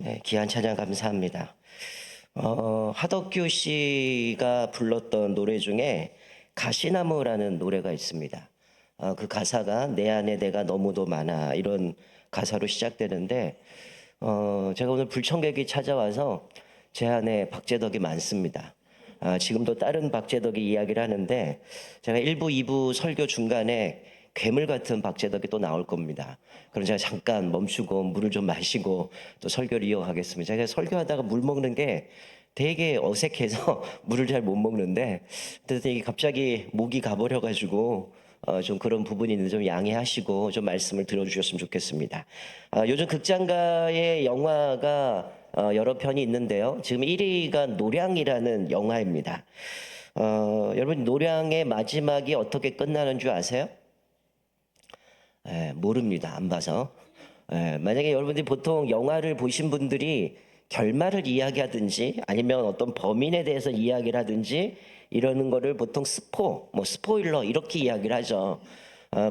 네, 귀한 찬양 감사합니다. 하덕규 씨가 불렀던 노래 중에 가시나무라는 노래가 있습니다. 그 가사가 내 안에 내가 너무도 많아 이런 가사로 시작되는데 제가 오늘 불청객이 찾아와서 제 안에 박재덕이 많습니다. 지금도 다른 박재덕이 이야기를 하는데 제가 1부, 2부 설교 중간에 괴물 같은 박재덕이 또 나올 겁니다. 그럼 제가 잠깐 멈추고 물을 좀 마시고 또 설교를 이어가겠습니다. 제가 설교하다가 물 먹는 게 되게 어색해서 물을 잘 못 먹는데 그랬더니 갑자기 목이 가버려가지고 좀 그런 부분이 있는데 좀 양해하시고 좀 말씀을 들어주셨으면 좋겠습니다. 요즘 극장가의 영화가 여러 편이 있는데요. 지금 1위가 노량이라는 영화입니다. 여러분 노량의 마지막이 어떻게 끝나는 줄 아세요? 모릅니다. 안 봐서. 만약에 여러분들이 보통 영화를 보신 분들이 결말을 이야기하든지 아니면 어떤 범인에 대해서 이야기를 하든지 이러는 거를 보통 스포일러 이렇게 이야기를 하죠.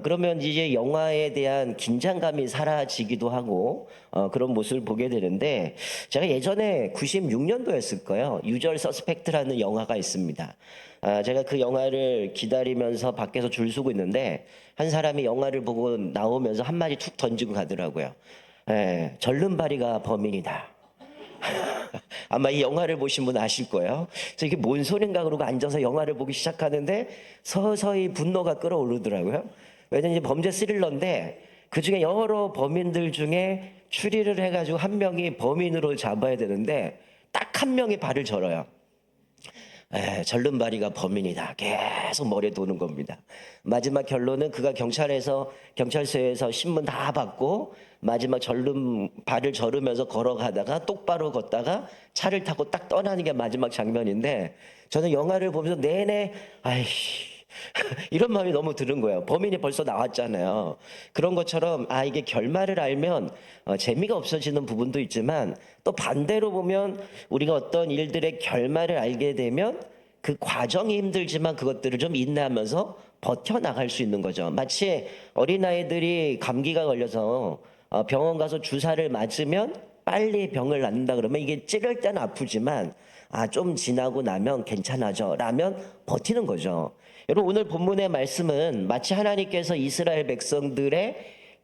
그러면 이제 영화에 대한 긴장감이 사라지기도 하고 그런 모습을 보게 되는데 제가 예전에 96년도였을 거예요. 유절 서스펙트라는 영화가 있습니다. 제가 그 영화를 기다리면서 밖에서 줄 서고 있는데 한 사람이 영화를 보고 나오면서 한마디 툭 던지고 가더라고요. 절름발이가 범인이다. 아마 이 영화를 보신 분 아실 거예요. 그래서 이게 뭔 소린가 그러고 앉아서 영화를 보기 시작하는데 서서히 분노가 끌어오르더라고요. 왜냐면 범죄 스릴러인데 그 중에 여러 범인들 중에 추리를 해가지고 한 명이 범인으로 잡아야 되는데 딱 한 명이 발을 절어요. 절름발이가 범인이다. 계속 머리에 도는 겁니다. 마지막 결론은 그가 경찰서에서 신문 다 받고 마지막 발을 저르면서 걸어가다가 똑바로 걷다가 차를 타고 딱 떠나는 게 마지막 장면인데 저는 영화를 보면서 내내 아이씨 이런 마음이 너무 드는 거예요. 범인이 벌써 나왔잖아요. 그런 것처럼 이게 결말을 알면 재미가 없어지는 부분도 있지만 또 반대로 보면 우리가 어떤 일들의 결말을 알게 되면 그 과정이 힘들지만 그것들을 좀 인내하면서 버텨나갈 수 있는 거죠. 마치 어린아이들이 감기가 걸려서 병원 가서 주사를 맞으면 빨리 병을 낫는다 그러면 이게 찌를 때는 아프지만 좀 지나고 나면 괜찮아져 라면 버티는 거죠. 여러분 오늘 본문의 말씀은 마치 하나님께서 이스라엘 백성들의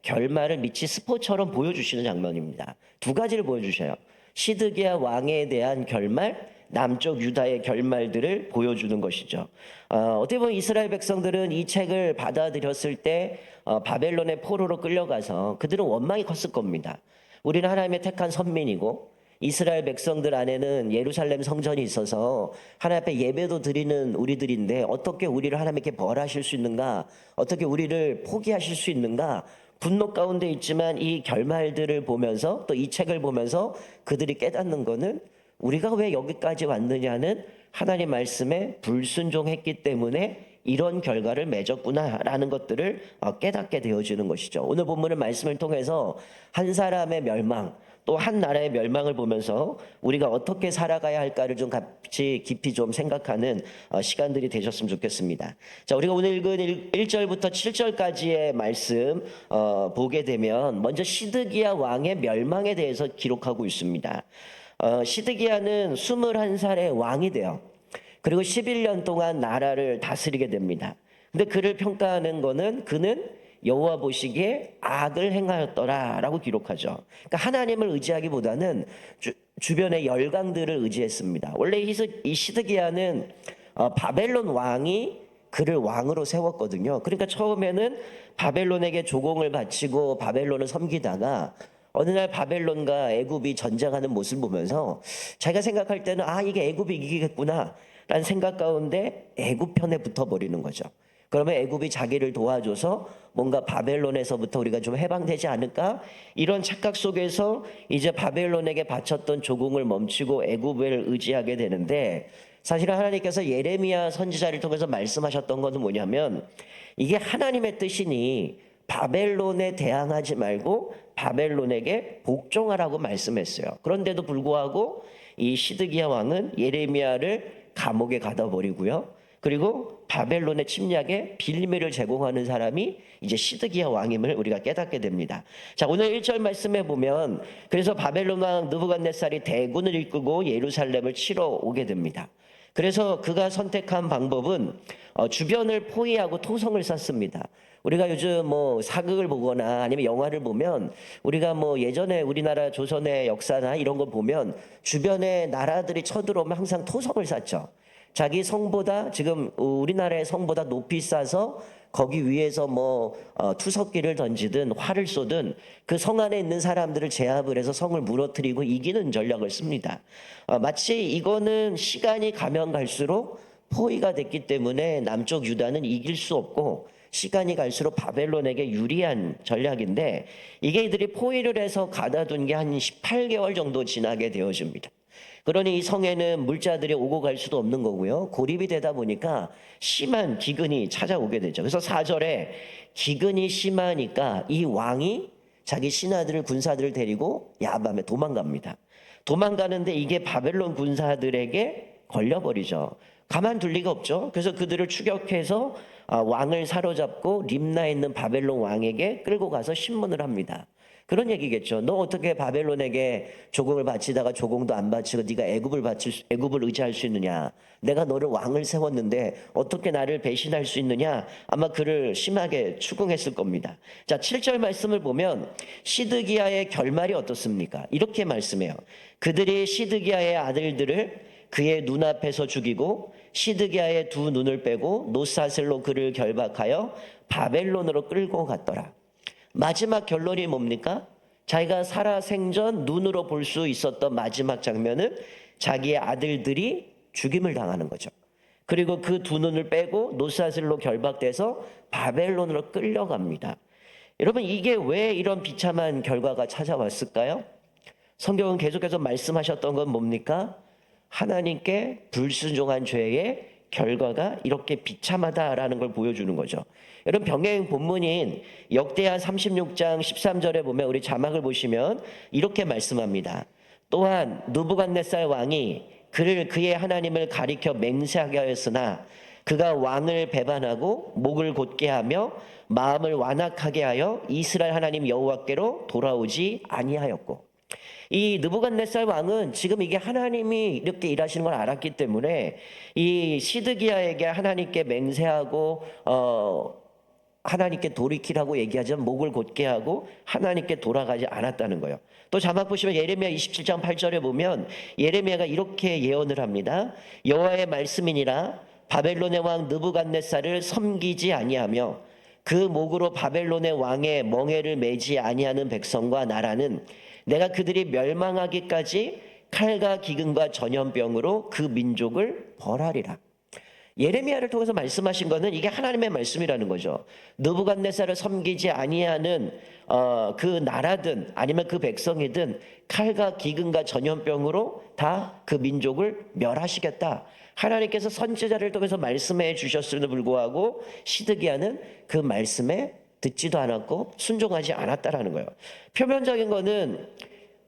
결말을 미치 스포처럼 보여주시는 장면입니다. 두 가지를 보여주셔요. 시드기야 왕에 대한 결말, 남쪽 유다의 결말들을 보여주는 것이죠. 어떻게 보면 이스라엘 백성들은 이 책을 받아들였을 때 바벨론의 포로로 끌려가서 그들은 원망이 컸을 겁니다. 우리는 하나님의 택한 선민이고 이스라엘 백성들 안에는 예루살렘 성전이 있어서 하나님 앞에 예배도 드리는 우리들인데 어떻게 우리를 하나님께 벌하실 수 있는가? 어떻게 우리를 포기하실 수 있는가? 분노 가운데 있지만 이 결말들을 보면서 또 이 책을 보면서 그들이 깨닫는 거는 우리가 왜 여기까지 왔느냐는 하나님 말씀에 불순종했기 때문에 이런 결과를 맺었구나라는 것들을 깨닫게 되어지는 것이죠. 오늘 본문의 말씀을 통해서 한 사람의 멸망 또 한 나라의 멸망을 보면서 우리가 어떻게 살아가야 할까를 좀 같이 깊이 좀 생각하는 시간들이 되셨으면 좋겠습니다. 자, 우리가 오늘 읽은 1절부터 7절까지의 말씀 보게 되면 먼저 시드기야 왕의 멸망에 대해서 기록하고 있습니다. 시드기야는 21살의 왕이 돼요. 그리고 11년 동안 나라를 다스리게 됩니다. 근데 그를 평가하는 거는 그는 여호와 보시기에 악을 행하였더라라고 기록하죠. 그러니까 하나님을 의지하기보다는 주변의 열강들을 의지했습니다. 원래 이 시드기야는 바벨론 왕이 그를 왕으로 세웠거든요. 그러니까 처음에는 바벨론에게 조공을 바치고 바벨론을 섬기다가 어느 날 바벨론과 애굽이 전쟁하는 모습을 보면서 자기가 생각할 때는 이게 애굽이 이기겠구나 라는 생각 가운데 애굽 편에 붙어버리는 거죠. 그러면 애굽이 자기를 도와줘서 뭔가 바벨론에서부터 우리가 좀 해방되지 않을까? 이런 착각 속에서 이제 바벨론에게 바쳤던 조공을 멈추고 애굽을 의지하게 되는데 사실은 하나님께서 예레미야 선지자를 통해서 말씀하셨던 것은 뭐냐면 이게 하나님의 뜻이니 바벨론에 대항하지 말고 바벨론에게 복종하라고 말씀했어요. 그런데도 불구하고 이 시드기야 왕은 예레미야를 감옥에 가다 버리고요. 그리고 바벨론의 침략에 빌미를 제공하는 사람이 이제 시드기야 왕임을 우리가 깨닫게 됩니다. 자, 오늘 1절 말씀에 보면 그래서 바벨론 왕 느부갓네살이 대군을 이끌고 예루살렘을 치러 오게 됩니다. 그래서 그가 선택한 방법은 주변을 포위하고 토성을 쌓습니다. 우리가 요즘 뭐 사극을 보거나 아니면 영화를 보면 우리가 뭐 예전에 우리나라 조선의 역사나 이런 거 보면 주변에 나라들이 쳐들어오면 항상 토성을 쌓죠. 자기 성보다 지금 우리나라의 성보다 높이 쌓아서 거기 위에서 뭐 투석기를 던지든 활을 쏘든 그 성 안에 있는 사람들을 제압을 해서 성을 무너뜨리고 이기는 전략을 씁니다. 마치 이거는 시간이 가면 갈수록 포위가 됐기 때문에 남쪽 유다는 이길 수 없고 시간이 갈수록 바벨론에게 유리한 전략인데 이게 이들이 포위를 해서 가다둔 게 한 18개월 정도 지나게 되어집니다. 그러니 이 성에는 물자들이 오고 갈 수도 없는 거고요. 고립이 되다 보니까 심한 기근이 찾아오게 되죠. 그래서 4절에 기근이 심하니까 이 왕이 자기 신하들을 군사들을 데리고 야밤에 도망갑니다. 도망가는데 이게 바벨론 군사들에게 걸려버리죠. 가만둘 리가 없죠. 그래서 그들을 추격해서 왕을 사로잡고 림나에 있는 바벨론 왕에게 끌고 가서 신문을 합니다. 그런 얘기겠죠. 너 어떻게 바벨론에게 조공을 바치다가 조공도 안 바치고 네가 애굽을 의지할 수 있느냐? 내가 너를 왕을 세웠는데 어떻게 나를 배신할 수 있느냐? 아마 그를 심하게 추궁했을 겁니다. 자, 7절 말씀을 보면 시드기야의 결말이 어떻습니까? 이렇게 말씀해요. 그들이 시드기야의 아들들을 그의 눈앞에서 죽이고 시드기야의 두 눈을 빼고 노사슬로 그를 결박하여 바벨론으로 끌고 갔더라. 마지막 결론이 뭡니까? 자기가 살아 생전 눈으로 볼 수 있었던 마지막 장면은 자기의 아들들이 죽임을 당하는 거죠. 그리고 그 두 눈을 빼고 노사슬로 결박돼서 바벨론으로 끌려갑니다. 여러분, 이게 왜 이런 비참한 결과가 찾아왔을까요? 성경은 계속해서 말씀하셨던 건 뭡니까? 하나님께 불순종한 죄의 결과가 이렇게 비참하다라는 걸 보여주는 거죠. 여러분, 병행 본문인 역대하 36장 13절에 보면 우리 자막을 보시면 이렇게 말씀합니다. 또한 느부갓네살 왕이 그를 그의 하나님을 가리켜 맹세하게 하였으나 그가 왕을 배반하고 목을 곧게 하며 마음을 완악하게 하여 이스라엘 하나님 여호와께로 돌아오지 아니하였고, 이 느부갓네살 왕은 지금 이게 하나님이 이렇게 일하시는 걸 알았기 때문에 이 시드기야에게 하나님께 맹세하고 하나님께 돌이키라고 얘기하지만 목을 곧게 하고 하나님께 돌아가지 않았다는 거예요. 또 자막 보시면 예레미야 27장 8절에 보면 예레미야가 이렇게 예언을 합니다. 여호와의 말씀이니라 바벨론의 왕 느부갓네살을 섬기지 아니하며 그 목으로 바벨론의 왕의 멍에를 매지 아니하는 백성과 나라는 내가 그들이 멸망하기까지 칼과 기근과 전염병으로 그 민족을 벌하리라. 예레미야를 통해서 말씀하신 거는 이게 하나님의 말씀이라는 거죠. 느부갓네살을 섬기지 아니하는 그 나라든 아니면 그 백성이든 칼과 기근과 전염병으로 다 그 민족을 멸하시겠다. 하나님께서 선지자를 통해서 말씀해 주셨음에도 불구하고 시드기야는 그 말씀에 듣지도 않았고 순종하지 않았다라는 거예요. 표면적인 거는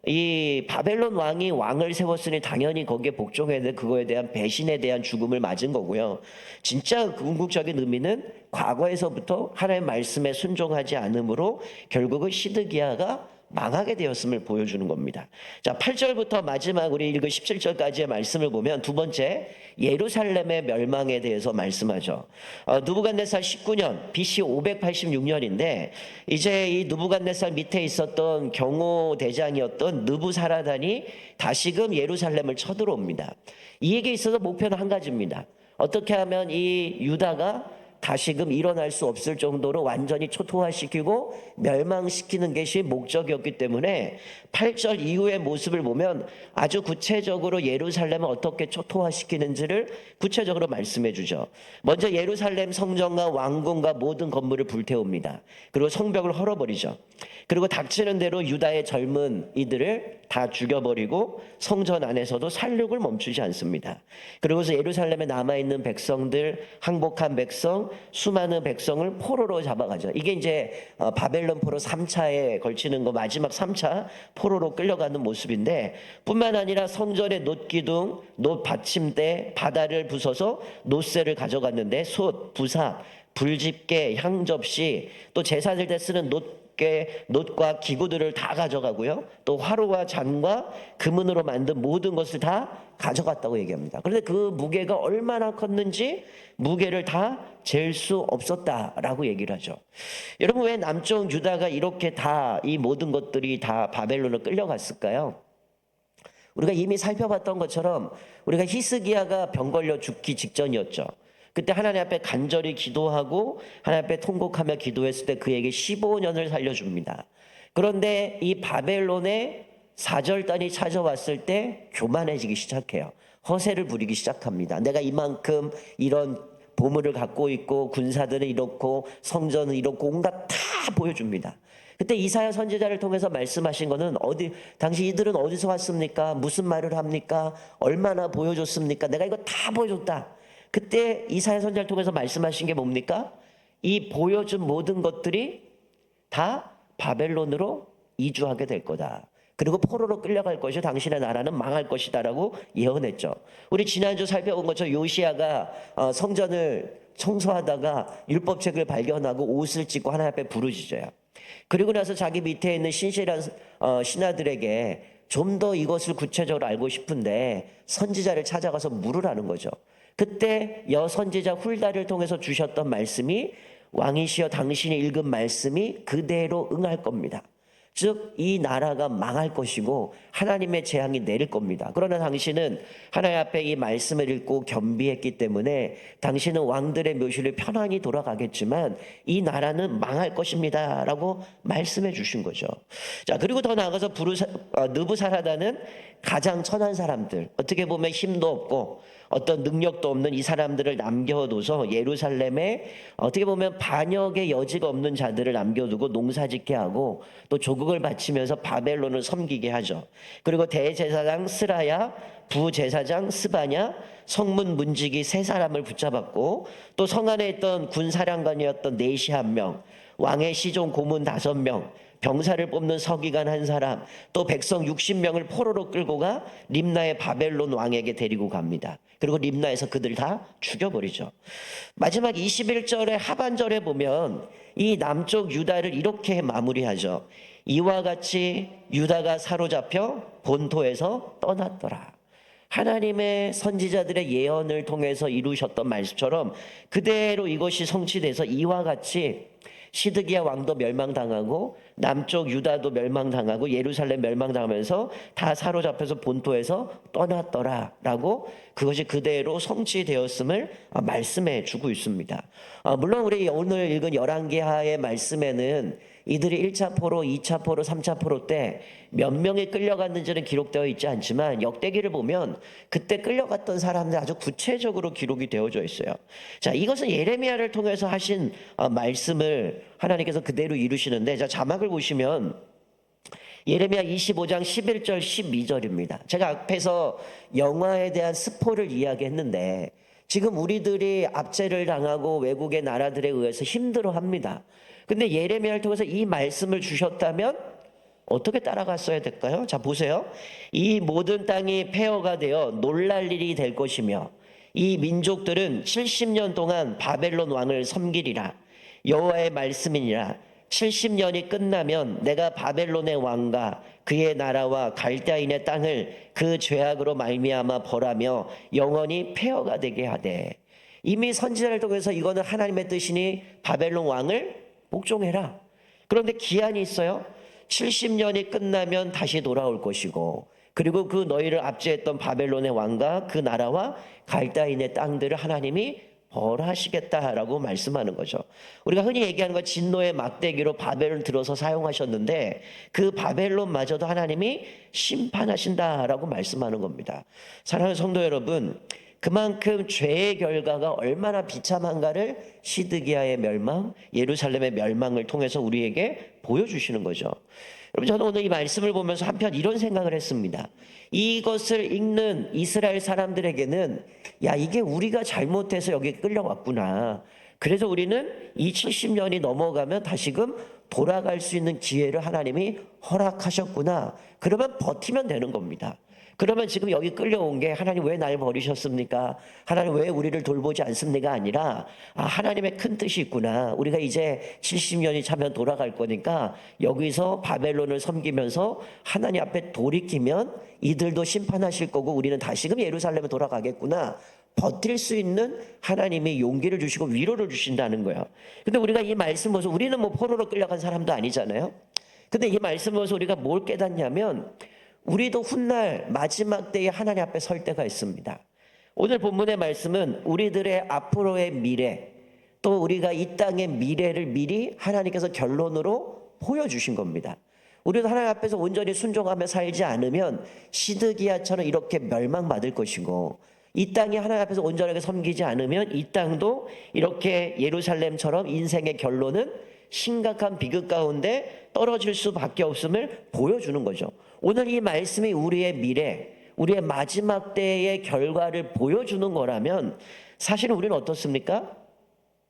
이 바벨론 왕이 왕을 세웠으니 당연히 거기에 복종해야 돼. 그거에 대한 배신에 대한 죽음을 맞은 거고요. 진짜 궁극적인 의미는 과거에서부터 하나님의 말씀에 순종하지 않으므로 결국은 시드기야가 망하게 되었음을 보여주는 겁니다. 자, 8절부터 마지막 우리 읽은 17절까지의 말씀을 보면 두 번째 예루살렘의 멸망에 대해서 말씀하죠. 느부갓네살 19년 BC 586년인데 이제 이 느부갓네살 밑에 있었던 경호 대장이었던 느부사라단이 다시금 예루살렘을 쳐들어옵니다. 이에게 있어서 목표는 한 가지입니다. 어떻게 하면 이 유다가 다시금 일어날 수 없을 정도로 완전히 초토화시키고 멸망시키는 것이 목적이었기 때문에 8절 이후의 모습을 보면 아주 구체적으로 예루살렘을 어떻게 초토화시키는지를 구체적으로 말씀해 주죠. 먼저 예루살렘 성전과 왕궁과 모든 건물을 불태웁니다. 그리고 성벽을 헐어버리죠. 그리고 닥치는 대로 유다의 젊은 이들을 다 죽여버리고 성전 안에서도 살육을 멈추지 않습니다. 그리고서 예루살렘에 남아있는 백성들, 항복한 백성, 수많은 백성을 포로로 잡아가죠. 이게 이제 바벨론 포로 3차에 걸치는 거, 마지막 3차 포로로 끌려가는 모습인데, 뿐만 아니라 성전의 놋기둥, 놋받침대, 바다를 부숴서 놋새를 가져갔는데, 솥, 부사, 불집게, 향접시, 또 제사 드릴 때 쓰는 놋과 기구들을 다 가져가고요. 또 화로와 잔과 금은으로 만든 모든 것을 다 가져갔다고 얘기합니다. 그런데 그 무게가 얼마나 컸는지 무게를 다 잴 수 없었다라고 얘기를 하죠. 여러분, 왜 남쪽 유다가 이렇게 다 이 모든 것들이 다 바벨론으로 끌려갔을까요? 우리가 이미 살펴봤던 것처럼 우리가 히스기야가 병 걸려 죽기 직전이었죠. 그때 하나님 앞에 간절히 기도하고 하나님 앞에 통곡하며 기도했을 때 그에게 15년을 살려줍니다. 그런데 이 바벨론의 사절단이 찾아왔을 때 교만해지기 시작해요. 허세를 부리기 시작합니다. 내가 이만큼 이런 보물을 갖고 있고 군사들은 이렇고 성전은 이렇고 온갖 다 보여줍니다. 그때 이사야 선지자를 통해서 말씀하신 거는 당시 이들은 어디서 왔습니까? 무슨 말을 합니까? 얼마나 보여줬습니까? 내가 이거 다 보여줬다. 그때 이사야 선지자를 통해서 말씀하신 게 뭡니까? 이 보여준 모든 것들이 다 바벨론으로 이주하게 될 거다. 그리고 포로로 끌려갈 것이 당신의 나라는 망할 것이다라고 예언했죠. 우리 지난주 살펴본 것처럼 요시야가 성전을 청소하다가 율법책을 발견하고 옷을 찢고 하나님 앞에 부르짖어요. 그리고 나서 자기 밑에 있는 신실한 신하들에게 좀 더 이것을 구체적으로 알고 싶은데 선지자를 찾아가서 물으라는 거죠. 그때 여선지자 훌다를 통해서 주셨던 말씀이 왕이시여 당신이 읽은 말씀이 그대로 응할 겁니다. 즉 이 나라가 망할 것이고 하나님의 재앙이 내릴 겁니다. 그러나 당신은 하나님 앞에 이 말씀을 읽고 겸비했기 때문에 당신은 왕들의 묘실을 편안히 돌아가겠지만 이 나라는 망할 것입니다 라고 말씀해 주신 거죠. 자, 그리고 더 나아가서 느부사라다는 가장 천한 사람들, 어떻게 보면 힘도 없고 어떤 능력도 없는 이 사람들을 남겨둬서 예루살렘에 어떻게 보면 반역의 여지가 없는 자들을 남겨두고 농사짓게 하고 또 조국을 바치면서 바벨론을 섬기게 하죠. 그리고 대제사장 스라야, 부제사장 스바냐, 성문 문지기 세 사람을 붙잡았고 또 성 안에 있던 군사령관이었던 내시 1명, 왕의 시종 고문 5명, 병사를 뽑는 서기관 1사람, 또 백성 60명을 포로로 끌고 가 림나의 바벨론 왕에게 데리고 갑니다. 그리고 림나에서 그들 다 죽여버리죠. 마지막 21절의 하반절에 보면 이 남쪽 유다를 이렇게 마무리하죠. 이와 같이 유다가 사로잡혀 본토에서 떠났더라. 하나님의 선지자들의 예언을 통해서 이루셨던 말씀처럼 그대로 이것이 성취돼서 이와 같이 시드기야 왕도 멸망당하고 남쪽 유다도 멸망당하고 예루살렘 멸망당하면서 다 사로잡혀서 본토에서 떠났더라라고 그것이 그대로 성취되었음을 말씀해 주고 있습니다. 물론 우리 오늘 읽은 열왕기하의 말씀에는 이들이 1차 포로, 2차 포로, 3차 포로 때 몇 명이 끌려갔는지는 기록되어 있지 않지만 역대기를 보면 그때 끌려갔던 사람들 아주 구체적으로 기록이 되어져 있어요. 자, 이것은 예레미야를 통해서 하신 말씀을 하나님께서 그대로 이루시는데, 자, 자막을 보시면 예레미야 25장 11절 12절입니다. 제가 앞에서 영화에 대한 스포를 이야기했는데 지금 우리들이 압제를 당하고 외국의 나라들에 의해서 힘들어합니다. 근데 예레미야를 통해서 이 말씀을 주셨다면 어떻게 따라갔어야 될까요? 자, 보세요. 이 모든 땅이 폐허가 되어 놀랄 일이 될 것이며 이 민족들은 70년 동안 바벨론 왕을 섬기리라. 여호와의 말씀이니라. 70년이 끝나면 내가 바벨론의 왕과 그의 나라와 갈대아인의 땅을 그 죄악으로 말미암아 벌하며 영원히 폐허가 되게 하되. 이미 선지자를 통해서 이거는 하나님의 뜻이니 바벨론 왕을 복종해라. 그런데 기한이 있어요. 70년이 끝나면 다시 돌아올 것이고, 그리고 그 너희를 압제했던 바벨론의 왕과 그 나라와 갈대아인의 땅들을 하나님이 벌하시겠다라고 말씀하는 거죠. 우리가 흔히 얘기하는 건 진노의 막대기로 바벨을 들어서 사용하셨는데 그 바벨론마저도 하나님이 심판하신다라고 말씀하는 겁니다. 사랑하는 성도 여러분, 그만큼 죄의 결과가 얼마나 비참한가를 시드기야의 멸망, 예루살렘의 멸망을 통해서 우리에게 보여주시는 거죠. 여러분, 저는 오늘 이 말씀을 보면서 한편 이런 생각을 했습니다. 이것을 읽는 이스라엘 사람들에게는 야, 이게 우리가 잘못해서 여기 끌려왔구나. 그래서 우리는 이 70년이 넘어가면 다시금 돌아갈 수 있는 기회를 하나님이 허락하셨구나. 그러면 버티면 되는 겁니다. 그러면 지금 여기 끌려온 게 하나님 왜 날 버리셨습니까? 하나님 왜 우리를 돌보지 않습니까? 아니라 하나님의 큰 뜻이 있구나. 우리가 이제 70년이 차면 돌아갈 거니까 여기서 바벨론을 섬기면서 하나님 앞에 돌이키면 이들도 심판하실 거고 우리는 다시금 예루살렘에 돌아가겠구나. 버틸 수 있는 하나님이 용기를 주시고 위로를 주신다는 거예요. 근데 우리가 이 말씀 보면서 우리는 뭐 포로로 끌려간 사람도 아니잖아요. 근데 이 말씀 보면서 우리가 뭘 깨닫냐면 우리도 훗날 마지막 때에 하나님 앞에 설 때가 있습니다. 오늘 본문의 말씀은 우리들의 앞으로의 미래, 또 우리가 이 땅의 미래를 미리 하나님께서 결론으로 보여주신 겁니다. 우리도 하나님 앞에서 온전히 순종하며 살지 않으면 시드기야처럼 이렇게 멸망받을 것이고, 이 땅이 하나님 앞에서 온전하게 섬기지 않으면 이 땅도 이렇게 예루살렘처럼 인생의 결론은 심각한 비극 가운데 떨어질 수밖에 없음을 보여주는 거죠. 오늘 이 말씀이 우리의 미래, 우리의 마지막 때의 결과를 보여주는 거라면 사실은 우리는 어떻습니까?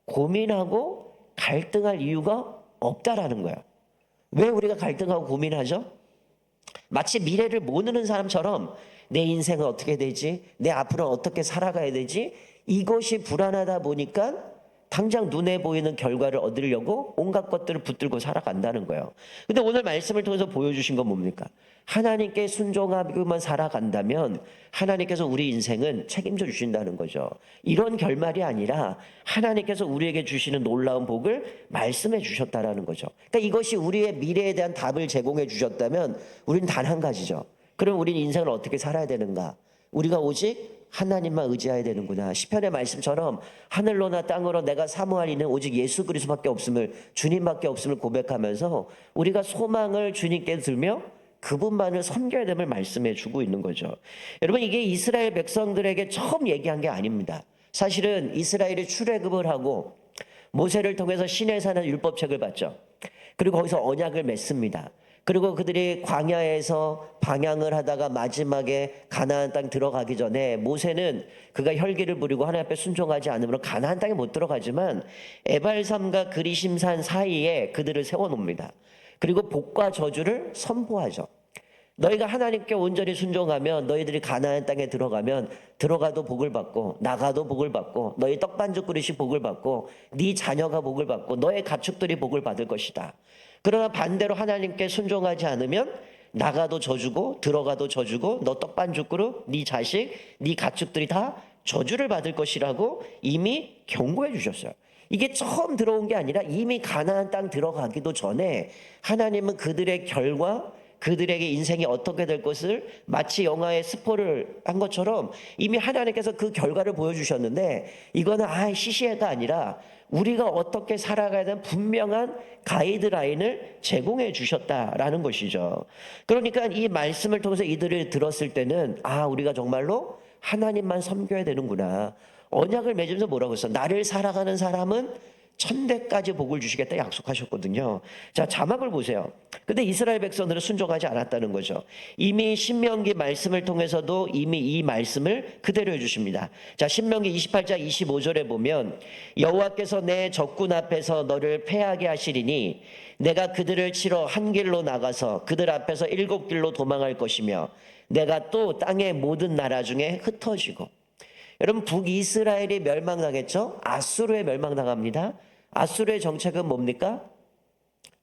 고민하고 갈등할 이유가 없다라는 거예요. 왜 우리가 갈등하고 고민하죠? 마치 미래를 모르는 사람처럼 내 인생은 어떻게 되지? 내 앞으로는 어떻게 살아가야 되지? 이것이 불안하다 보니까 당장 눈에 보이는 결과를 얻으려고 온갖 것들을 붙들고 살아간다는 거예요. 근데 오늘 말씀을 통해서 보여주신 건 뭡니까? 하나님께 순종하고만 살아간다면 하나님께서 우리 인생은 책임져 주신다는 거죠. 이런 결말이 아니라 하나님께서 우리에게 주시는 놀라운 복을 말씀해 주셨다라는 거죠. 그러니까 이것이 우리의 미래에 대한 답을 제공해 주셨다면 우리는 단 한 가지죠. 그럼 우리는 인생을 어떻게 살아야 되는가? 우리가 오직 하나님만 의지해야 되는구나. 시편의 말씀처럼 하늘로나 땅으로 내가 사모할 이는 오직 예수 그리스도밖에 없음을, 주님밖에 없음을 고백하면서 우리가 소망을 주님께 들며 그분만을 섬겨야 됨을 말씀해 주고 있는 거죠. 여러분, 이게 이스라엘 백성들에게 처음 얘기한 게 아닙니다. 사실은 이스라엘이 출애굽을 하고 모세를 통해서 시내산의 율법책을 받죠. 그리고 거기서 언약을 맺습니다. 그리고 그들이 광야에서 방향을 하다가 마지막에 가나안 땅 들어가기 전에 모세는 그가 혈기를 부리고 하나님 앞에 순종하지 않으면 가나안 땅에 못 들어가지만 에발삼과 그리심산 사이에 그들을 세워놓습니다. 그리고 복과 저주를 선포하죠. 너희가 하나님께 온전히 순종하면 너희들이 가나안 땅에 들어가면 들어가도 복을 받고 나가도 복을 받고 너희 떡반죽 그릇이 복을 받고 네 자녀가 복을 받고 너의 가축들이 복을 받을 것이다. 그러나 반대로 하나님께 순종하지 않으면 나가도 저주고 들어가도 저주고 너 떡반죽 그릇, 네 자식, 네 가축들이 다 저주를 받을 것이라고 이미 경고해 주셨어요. 이게 처음 들어온 게 아니라 이미 가나안 땅 들어가기도 전에 하나님은 그들의 결과, 그들에게 인생이 어떻게 될 것을 마치 영화에 스포를 한 것처럼 이미 하나님께서 그 결과를 보여주셨는데 이거는 시시해가 아니라 우리가 어떻게 살아가야 되는 분명한 가이드라인을 제공해 주셨다라는 것이죠. 그러니까 이 말씀을 통해서 이들을 들었을 때는 우리가 정말로 하나님만 섬겨야 되는구나. 언약을 맺으면서 뭐라고 했어? 나를 살아가는 사람은 천대까지 복을 주시겠다 약속하셨거든요. 자, 자막을 보세요. 근데 이스라엘 백성들은 순종하지 않았다는 거죠. 이미 신명기 말씀을 통해서도 이미 이 말씀을 그대로 해주십니다. 자, 신명기 28장 25절에 보면 여호와께서 내 적군 앞에서 너를 패하게 하시리니 내가 그들을 치러 한 길로 나가서 그들 앞에서 7길로 도망할 것이며 내가 또 땅의 모든 나라 중에 흩어지고. 여러분, 북이스라엘이 멸망당했죠? 아수르에 멸망당합니다. 아수르의 정책은 뭡니까?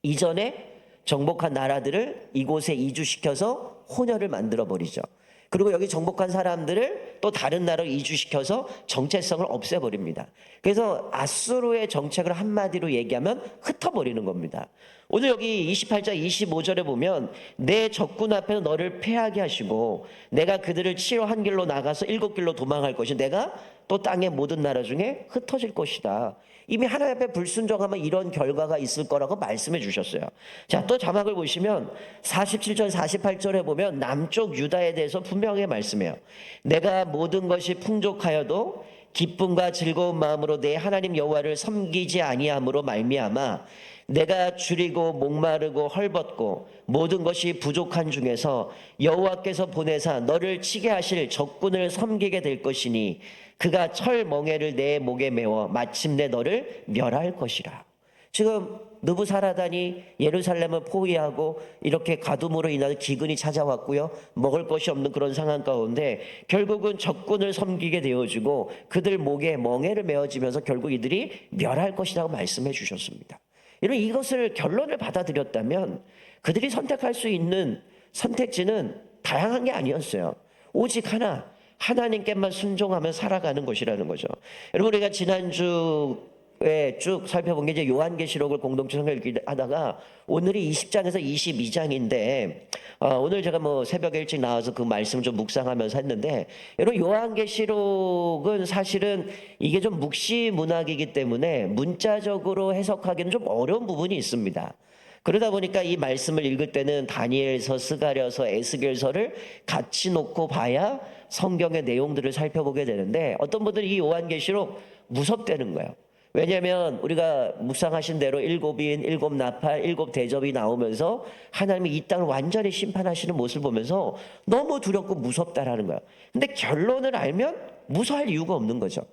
이전에 정복한 나라들을 이곳에 이주시켜서 혼혈을 만들어버리죠. 그리고 여기 정복한 사람들을 또 다른 나라로 이주시켜서 정체성을 없애버립니다. 그래서 아수르의 정책을 한마디로 얘기하면 흩어버리는 겁니다. 오늘 여기 28장 25절에 보면 내 적군 앞에서 너를 패하게 하시고 내가 그들을 치러 한 길로 나가서 7길로 도망할 것이 내가 또 땅의 모든 나라 중에 흩어질 것이다. 이미 하나님 앞에 불순종하면 이런 결과가 있을 거라고 말씀해 주셨어요. 자, 또 자막을 보시면 47절 48절에 보면 남쪽 유다에 대해서 분명히 말씀해요. 내가 모든 것이 풍족하여도 기쁨과 즐거운 마음으로 내 하나님 여호와를 섬기지 아니함으로 말미암아 내가 줄이고 목마르고 헐벗고 모든 것이 부족한 중에서 여호와께서 보내사 너를 치게 하실 적군을 섬기게 될 것이니 그가 철 멍에를 내 목에 메워 마침내 너를 멸할 것이라. 지금 느부사라단이 예루살렘을 포위하고 이렇게 가둠으로 인한 기근이 찾아왔고요. 먹을 것이 없는 그런 상황 가운데 결국은 적군을 섬기게 되어지고 그들 목에 멍에를 메어지면서 결국 이들이 멸할 것이라고 말씀해 주셨습니다. 여러분, 이것을 결론을 받아들였다면 그들이 선택할 수 있는 선택지는 다양한 게 아니었어요. 오직 하나, 하나님께만 순종하며 살아가는 것이라는 거죠. 여러분, 우리가 지난주에 쭉 살펴본 게 이제 요한계시록을 공동체 성경을 하다가 오늘이 20장에서 22장인데 오늘 제가 새벽에 일찍 나와서 그 말씀 좀 묵상하면서 했는데, 여러분, 요한계시록은 사실은 이게 좀 묵시 문학이기 때문에 문자적으로 해석하기는 좀 어려운 부분이 있습니다. 그러다 보니까 이 말씀을 읽을 때는 다니엘서, 스가랴서, 에스겔서를 같이 놓고 봐야 성경의 내용들을 살펴보게 되는데, 어떤 분들이 이 요한계시록 무섭다는 거예요. 왜냐하면 우리가 묵상하신 대로 일곱 인, 일곱 나팔, 일곱 대접이 나오면서 하나님이 이 땅을 완전히 심판하시는 모습을 보면서 너무 두렵고 무섭다라는 거예요. 근데 결론을 알면 무서워할 이유가 없는 거죠.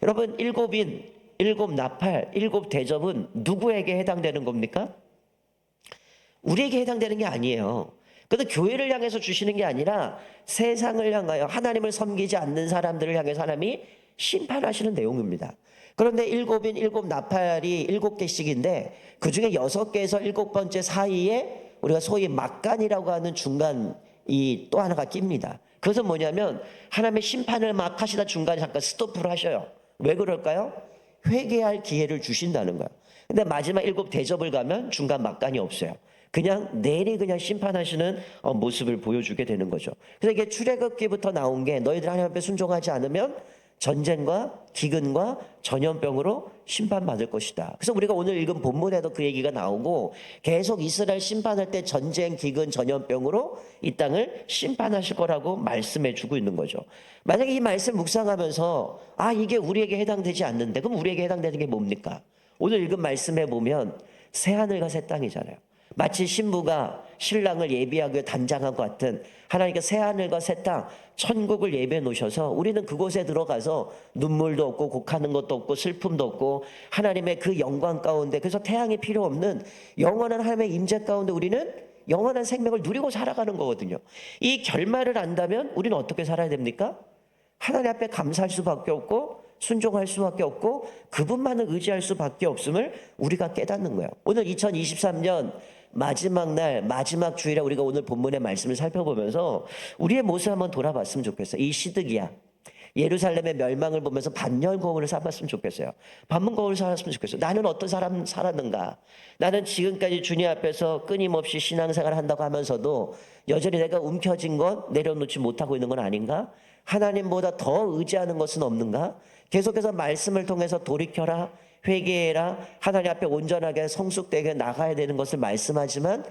여러분, 일곱 인, 일곱 나팔, 일곱 대접은 누구에게 해당되는 겁니까? 우리에게 해당되는 게 아니에요. 그래도 교회를 향해서 주시는 게 아니라 세상을 향하여 하나님을 섬기지 않는 사람들을 향해서 하나님이 심판하시는 내용입니다. 그런데 일곱인 일곱 나팔이 일곱 개씩인데 그중에 6개에서 7번째 사이에 우리가 소위 막간이라고 하는 중간이 또 하나가 낍니다. 그것은 뭐냐면 하나님의 심판을 막 하시다 중간에 잠깐 스톱을 하셔요. 왜 그럴까요? 회개할 기회를 주신다는 거예요. 근데 마지막 7 대접을 가면 중간 막간이 없어요. 그냥 내리 그냥 심판하시는 모습을 보여주게 되는 거죠. 그래서 이게 출애굽기부터 나온 게 너희들 하나님 앞에 순종하지 않으면 전쟁과 기근과 전염병으로 심판받을 것이다. 그래서 우리가 오늘 읽은 본문에도 그 얘기가 나오고 계속 이스라엘 심판할 때 전쟁, 기근, 전염병으로 이 땅을 심판하실 거라고 말씀해 주고 있는 거죠. 만약에 이 말씀 묵상하면서 이게 우리에게 해당되지 않는데 그럼 우리에게 해당되는 게 뭡니까? 오늘 읽은 말씀에 보면 새하늘과 새 땅이잖아요. 마치 신부가 신랑을 예비하기 위해 단장한 것 같은 하나님께 새하늘과 새 땅, 천국을 예비해 놓으셔서 우리는 그곳에 들어가서 눈물도 없고 곡하는 것도 없고 슬픔도 없고 하나님의 그 영광 가운데, 그래서 태양이 필요 없는 영원한 하나님의 임재 가운데 우리는 영원한 생명을 누리고 살아가는 거거든요. 이 결말을 안다면 우리는 어떻게 살아야 됩니까? 하나님 앞에 감사할 수밖에 없고 순종할 수밖에 없고 그분만을 의지할 수밖에 없음을 우리가 깨닫는 거예요. 오늘 2023년 마지막 날, 마지막 주일에 우리가 오늘 본문의 말씀을 살펴보면서 우리의 모습 한번 돌아봤으면 좋겠어요. 이 시드기야, 예루살렘의 멸망을 보면서 반년 거울을 삼았으면 좋겠어요. 반문 거울을 살았으면 좋겠어요. 나는 어떤 사람 살았는가? 나는 지금까지 주님 앞에서 끊임없이 신앙생활을 한다고 하면서도 여전히 내가 움켜진 것 내려놓지 못하고 있는 건 아닌가? 하나님보다 더 의지하는 것은 없는가? 계속해서 말씀을 통해서 돌이켜라, 회개해라, 하나님 앞에 온전하게 성숙되게 나가야 되는 것을 말씀하지만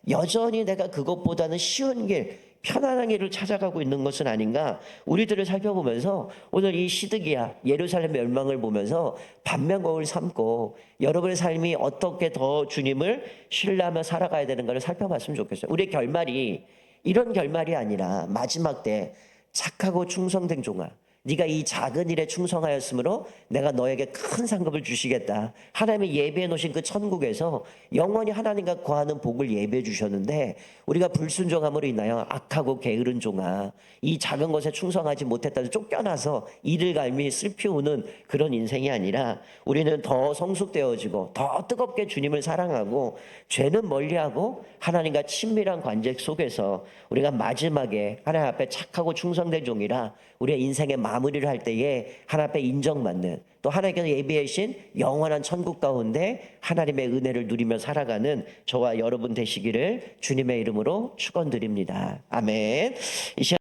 여전히 내가 그것보다는 쉬운 길, 편안한 길을 찾아가고 있는 것은 아닌가? 우리들을 살펴보면서 오늘 이 시드기야, 예루살렘 멸망을 보면서 반면거울 삼고 여러분의 삶이 어떻게 더 주님을 신뢰하며 살아가야 되는가를 살펴봤으면 좋겠어요. 우리의 결말이 이런 결말이 아니라 마지막 때 착하고 충성된 종아, 네가 이 작은 일에 충성하였으므로 내가 너에게 큰 상급을 주시겠다. 하나님이 예비해 놓으신 그 천국에서 영원히 하나님과 거하는 복을 예비해 주셨는데 우리가 불순종함으로 인하여 악하고 게으른 종아, 이 작은 것에 충성하지 못했다고 쫓겨나서 이를 갈미 슬피 우는 그런 인생이 아니라 우리는 더 성숙되어지고 더 뜨겁게 주님을 사랑하고 죄는 멀리하고 하나님과 친밀한 관계 속에서 우리가 마지막에 하나님 앞에 착하고 충성된 종이라 우리의 인생의 마무리를 할 때에 하나님 앞에 인정받는, 또 하나님께서 예비하신 영원한 천국 가운데 하나님의 은혜를 누리며 살아가는 저와 여러분 되시기를 주님의 이름으로 축원드립니다. 아멘. 이 시간